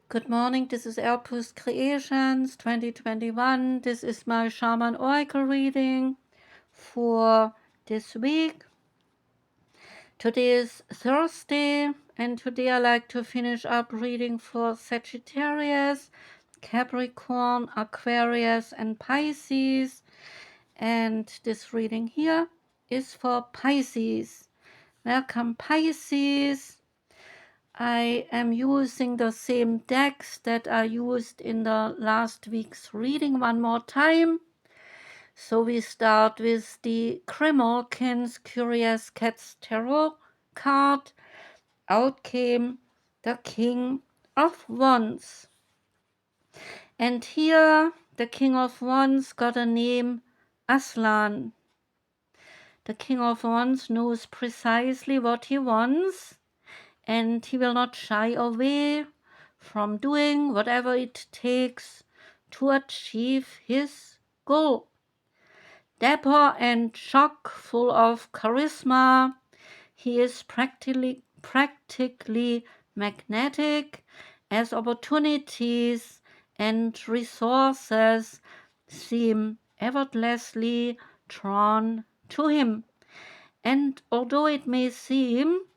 Good morning, this is Elpus Creations 2021. This is my Shaman Oracle reading for this week. Today is Thursday, and today I like to finish up reading for Sagittarius, Capricorn, Aquarius, and Pisces. And this reading here is for Pisces. Welcome, Pisces. I am using the same decks that I used in the last week's reading one more time. So we start with the Grimalkin's Curious Cats Tarot card. Out came the King of Wands. And here the King of Wands got a name, Aslan. The King of Wands knows precisely what he wants, and he will not shy away from doing whatever it takes to achieve his goal. Dapper and chock full of charisma, he is practically magnetic as opportunities and resources seem effortlessly drawn to him. And although it may seem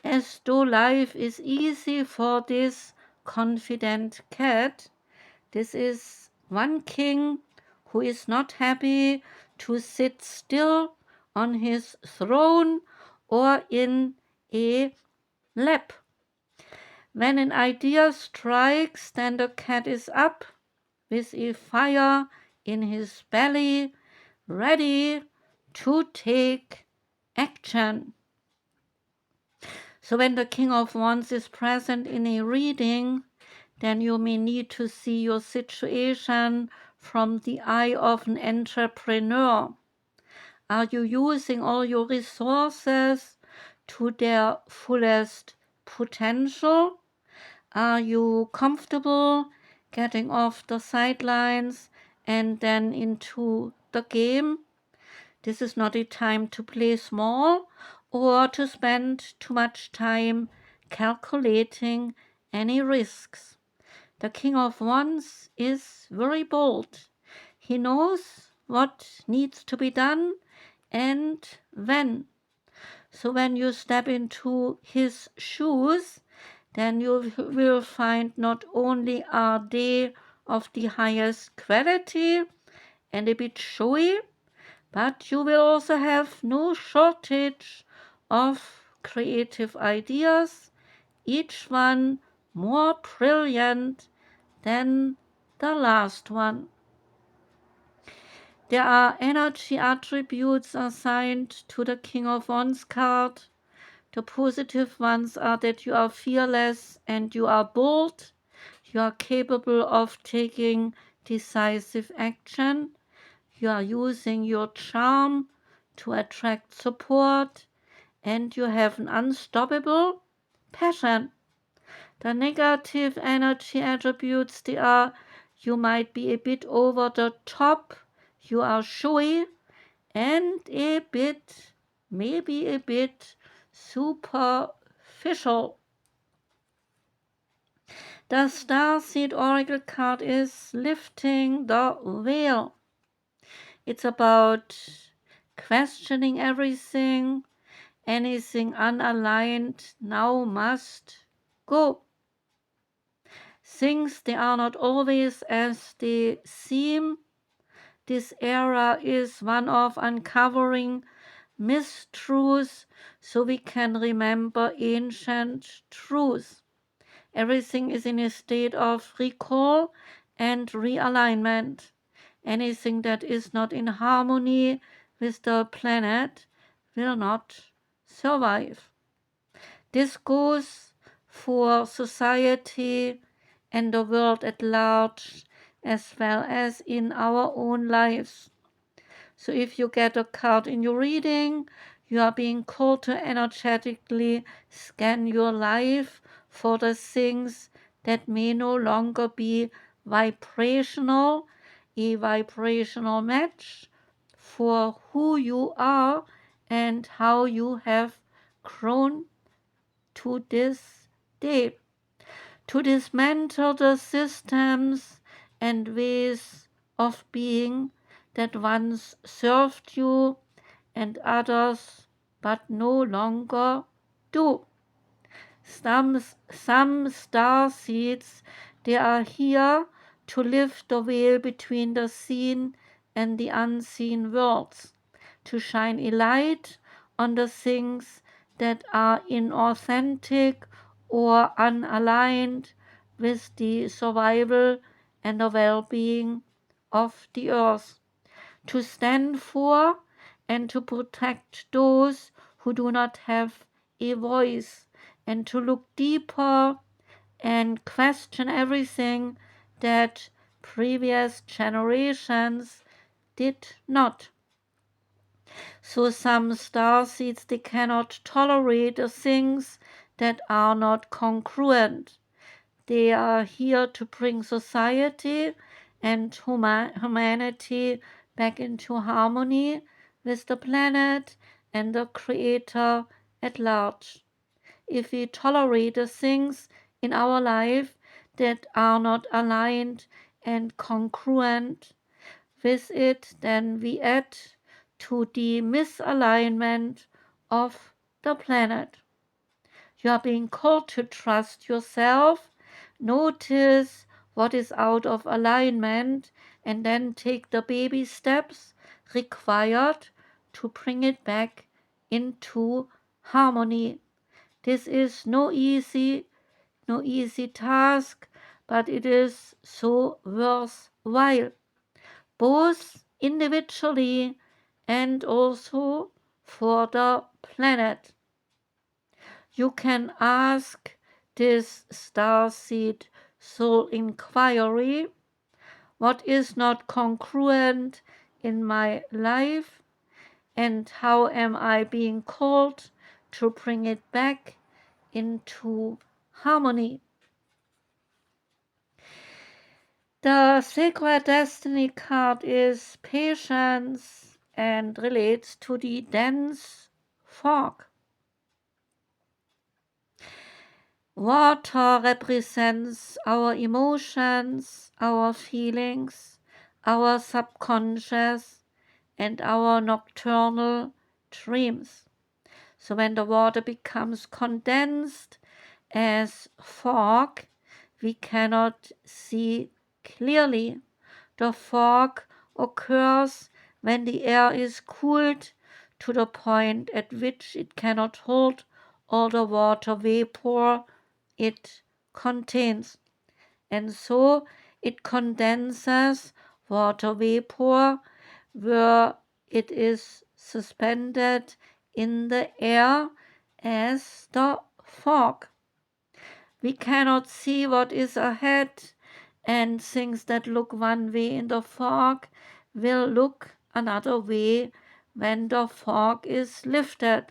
as though life is easy for this confident cat, this is one king who is not happy to sit still on his throne or in a lap. When an idea strikes, then the cat is up with a fire in his belly, ready to take action. So when the King of Wands is present in a reading, then you may need to see your situation from the eye of an entrepreneur. Are you using all your resources to their fullest potential? Are you comfortable getting off the sidelines and then into the game? This is not a time to play small or to spend too much time calculating any risks. The King of Wands is very bold. He knows what needs to be done and when. So when you step into his shoes, then you will find not only are they of the highest quality and a bit showy, but you will also have no shortage of creative ideas, each one more brilliant than the last one. There are energy attributes assigned to the King of Wands card. The positive ones are that you are fearless and you are bold. You are capable of taking decisive action. You are using your charm to attract support, and you have an unstoppable passion. The negative energy attributes, they are you might be a bit over the top, you are showy, and a bit, maybe a bit superficial. The Starseed Oracle card is lifting the veil. It's about questioning everything. Anything unaligned now must go. Things they are not always as they seem. This era is one of uncovering mistruths so we can remember ancient truths. Everything is in a state of recall and realignment. Anything that is not in harmony with the planet will not survive. This goes for society and the world at large, as well as in our own lives. So if you get a card in your reading, you are being called to energetically scan your life for the things that may no longer be vibrational, a vibrational match for who you are and how you have grown to this day. to dismantle the systems and ways of being that once served you and others but no longer do. Some star seeds, they are here to lift the veil between the seen and the unseen worlds, to shine a light on the things that are inauthentic or unaligned with the survival and the well-being of the earth, to stand for and to protect those who do not have a voice, and to look deeper and question everything that previous generations did not. So some starseeds, they cannot tolerate the things that are not congruent. They are here to bring society and humanity back into harmony with the planet and the Creator at large. If we tolerate the things in our life that are not aligned and congruent with it, then we add to the misalignment of the planet. You are being called to trust yourself, notice what is out of alignment, and then take the baby steps required to bring it back into harmony. This is no easy task, but it is so worthwhile, both individually and also for the planet. You can ask this starseed soul inquiry: what is not congruent in my life, and how am I being called to bring it back into harmony? The sacred destiny card is patience and relates to the dense fog. Water represents our emotions, our feelings, our subconscious, and our nocturnal dreams. So when the water becomes condensed as fog, we cannot see clearly. The fog occurs when the air is cooled to the point at which it cannot hold all the water vapor it contains, and so it condenses water vapor where it is suspended in the air as the fog. We cannot see what is ahead, and things that look one way in the fog will look another way when the fog is lifted.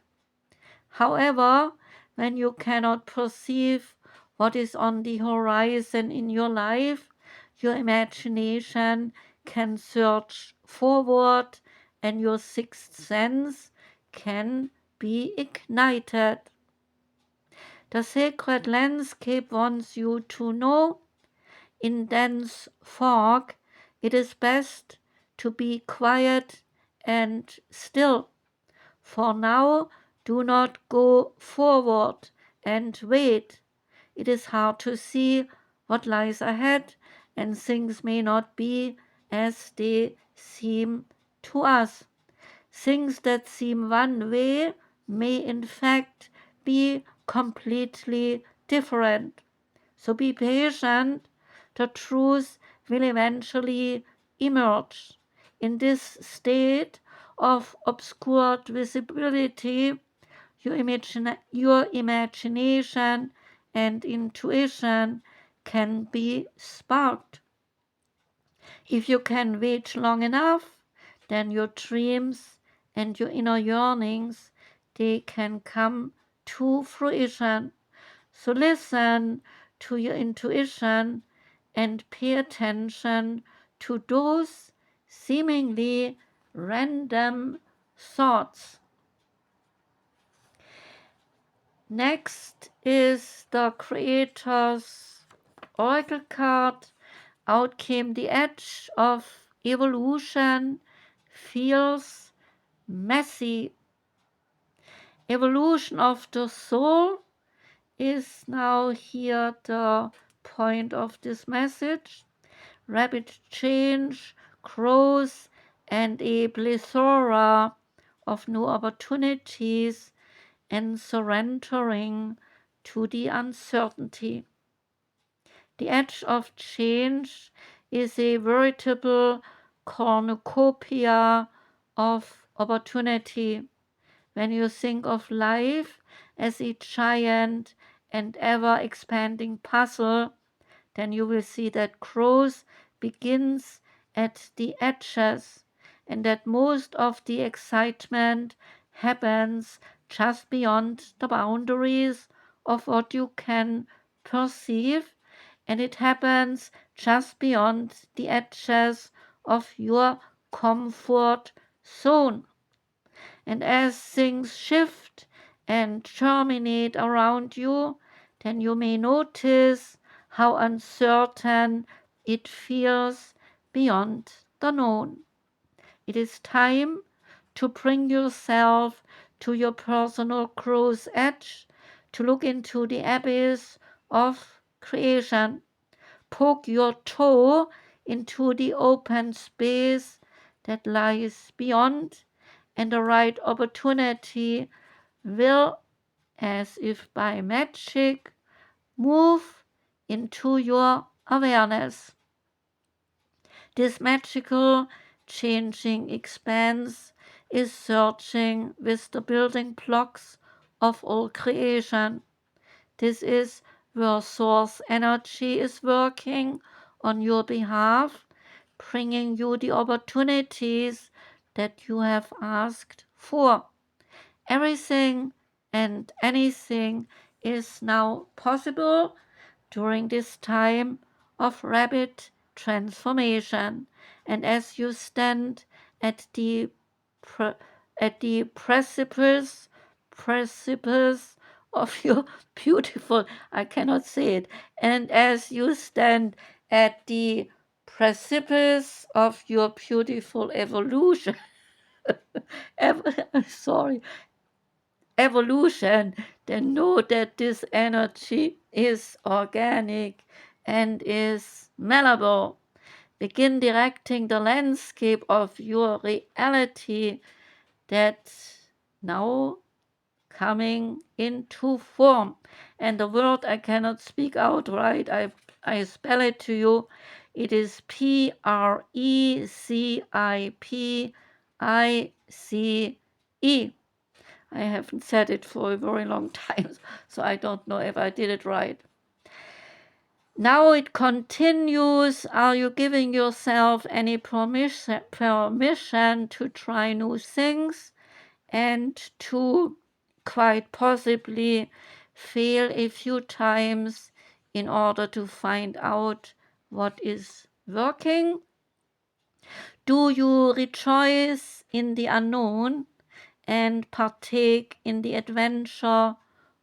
However, when you cannot perceive what is on the horizon in your life, your imagination can search forward and your sixth sense can be ignited. The sacred landscape wants you to know: in dense fog, it is best to be quiet and still. For now, do not go forward and wait. It is hard to see what lies ahead, and things may not be as they seem to us. Things that seem one way may in fact be completely different. So be patient. The truth will eventually emerge. In this state of obscured visibility, your imagination and intuition can be sparked. If you can wait long enough, then your dreams and your inner yearnings, they can come to fruition. So listen to your intuition and pay attention to those seemingly random thoughts. Next is the Creator's oracle card. Out came the edge of evolution, feels messy. Evolution of the soul is now here the point of this message. Rapid change, growth, and a plethora of new opportunities, and surrendering to the uncertainty. The edge of change is a veritable cornucopia of opportunity. When you think of life as a giant and ever expanding puzzle, then you will see that growth begins at the edges and that most of the excitement happens just beyond the boundaries of what you can perceive, and it happens just beyond the edges of your comfort zone. And as things shift and germinate around you, then you may notice how uncertain it feels beyond the known. It is time to bring yourself to your personal growth edge, to look into the abyss of creation. Poke your toe into the open space that lies beyond, and the right opportunity will, as if by magic, move into your awareness. This magical, changing expanse is searching with the building blocks of all creation. This is where source energy is working on your behalf, bringing you the opportunities that you have asked for. Everything and anything is now possible during this time of rapid transformation. And as you stand at the precipice of your beautiful, I cannot say it, and as you stand at the precipice of your beautiful evolution, sorry, evolution, then know that this energy is organic and is malleable. Begin directing the landscape of your reality that now coming into form. And the word I cannot speak out right, I spell it to you. It is Precipice. I haven't said it for a very long time, so I don't know if I did it right. Now it continues. Are you giving yourself any permission to try new things and to quite possibly fail a few times in order to find out what is working? Do you rejoice in the unknown and partake in the adventure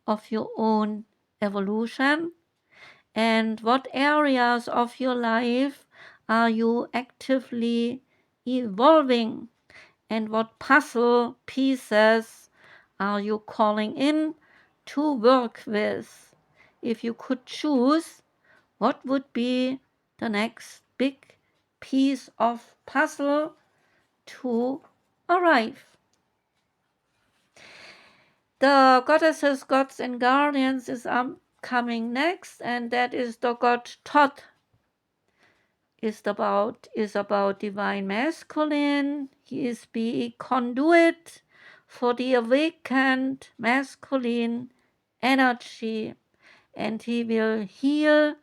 of your own evolution? And what areas of your life are you actively evolving? And what puzzle pieces are you calling in to work with? If you could choose, what would be the next big piece of puzzle to arrive? The goddesses, gods, and guardians is coming next, and that is the god Toth. Is about divine masculine. He is the conduit for the awakened masculine energy, and he will heal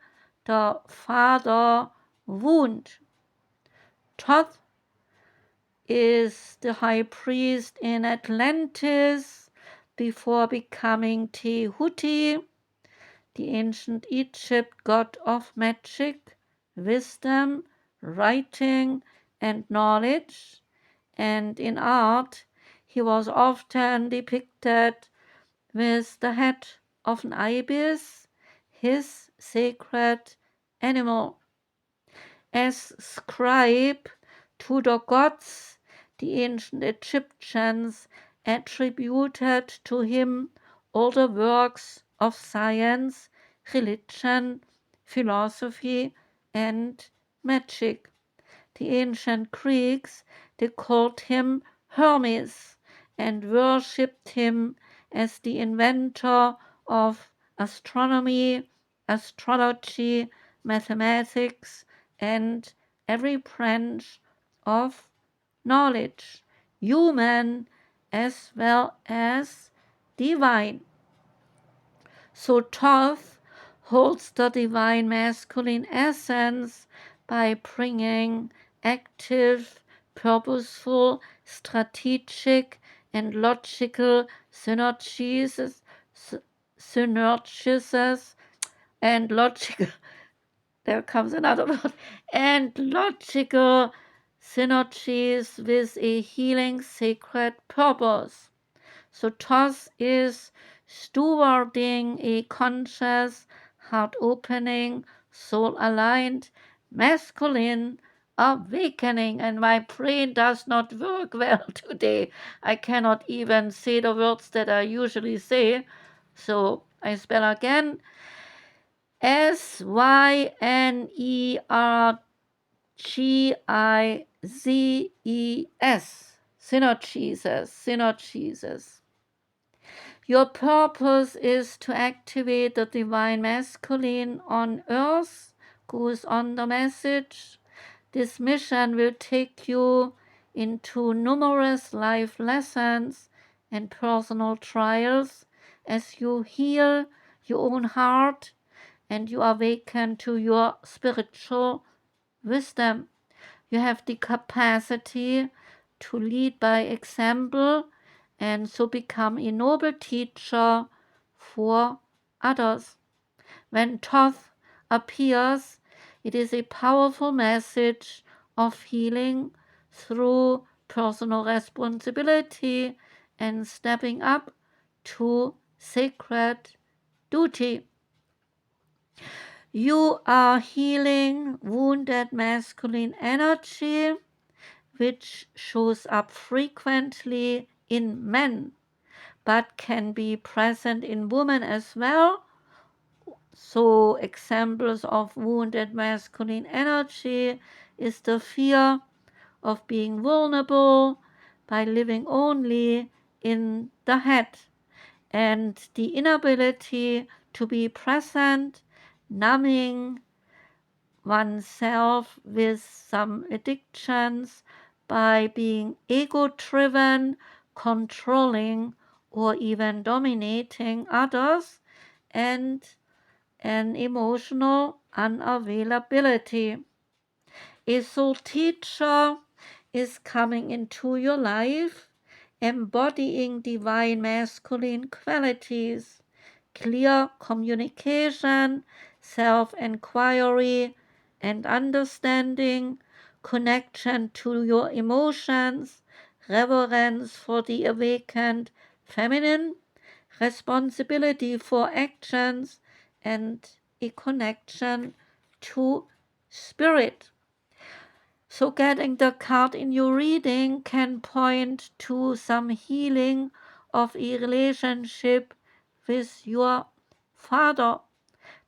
the father wound. Toth is the high priest in Atlantis before becoming Tehuti, the ancient Egypt god of magic, wisdom, writing, and knowledge. And in art, he was often depicted with the head of an ibis, his sacred animal. As scribe to the gods, the ancient Egyptians attributed to him all the works of science, religion, philosophy, and magic. The ancient Greeks, they called him Hermes and worshipped him as the inventor of astronomy, astrology, mathematics, and every branch of knowledge, human as well as divine. So Toth holds the divine masculine essence by bringing active, purposeful, strategic, and logical synergies and logical there comes another word and logical synergies with a healing sacred purpose. So Toth is stewarding a conscious, heart-opening, soul-aligned, masculine awakening. And my brain does not work well today. I cannot even say the words that I usually say. So I spell again. Synergies. Synergies. Your purpose is to activate the divine masculine on earth, goes on the message. This mission will take you into numerous life lessons and personal trials as you heal your own heart and you awaken to your spiritual wisdom. You have the capacity to lead by example and so become a noble teacher for others. When Toth appears, it is a powerful message of healing through personal responsibility and stepping up to sacred duty. You are healing wounded masculine energy, which shows up frequently in men, but can be present in women as well. So examples of wounded masculine energy is the fear of being vulnerable by living only in the head and the inability to be present, numbing oneself with some addictions by being ego-driven, controlling, or even dominating others, and an emotional unavailability. A soul teacher is coming into your life, embodying divine masculine qualities, clear communication, self-inquiry and understanding, connection to your emotions, reverence for the awakened feminine, responsibility for actions, and a connection to spirit. So getting the card in your reading can point to some healing of a relationship with your father.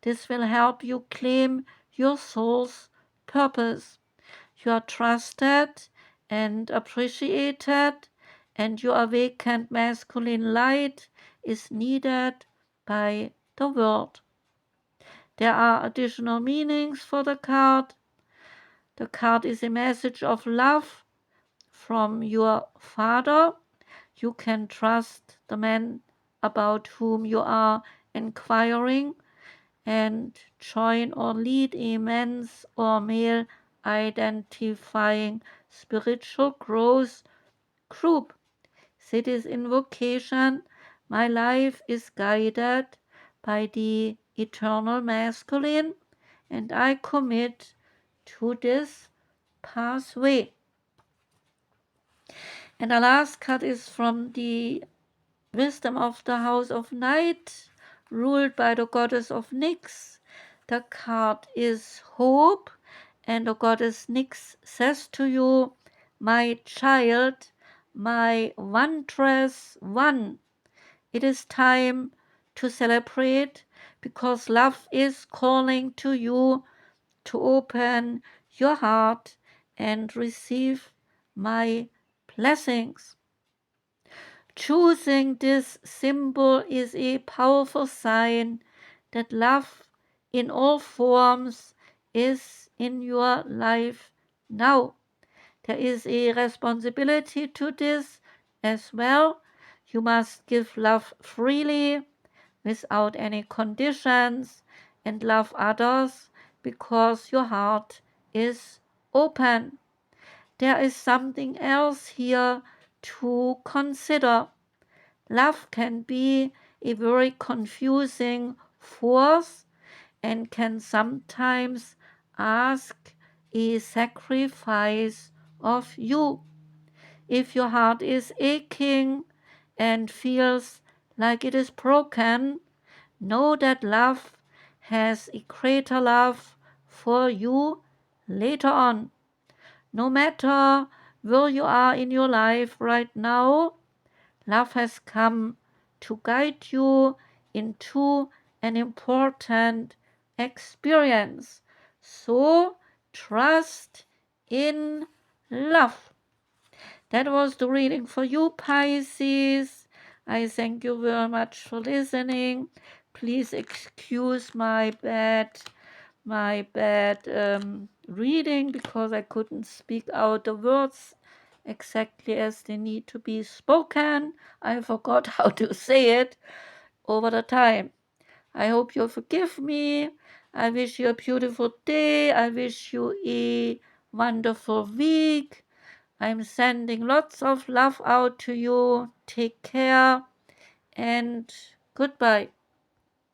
This will help you claim your soul's purpose. You are trusted and appreciated, and your awakened masculine light is needed by the world. There are additional meanings for the card. The card is a message of love from your father. You can trust the man about whom you are inquiring and join or lead a men's or male identifying spiritual growth group. Say this invocation: my life is guided by the eternal masculine, and I commit to this pathway. And the last card is from the wisdom of the house of night, ruled by the goddess of Nyx. The card is hope, and the goddess Nyx says to you, my child, my wondrous one, it is time to celebrate because love is calling to you to open your heart and receive my blessings. Choosing this symbol is a powerful sign that love in all forms is in your life now. There is a responsibility to this as well. You must give love freely without any conditions and love others because your heart is open. There is something else here to consider. Love can be a very confusing force and can sometimes ask a sacrifice of you. If your heart is aching and feels like it is broken, know that love has a greater love for you later on. No matter where you are in your life right now, love has come to guide you into an important experience. So trust in love. That was the reading for you, Pisces. I thank you very much for listening. Please excuse my bad reading because I couldn't speak out the words exactly as they need to be spoken. I forgot how to say it over the time. I hope you forgive me. I wish you a beautiful day. I wish you a wonderful week. I'm sending lots of love out to you. Take care and goodbye.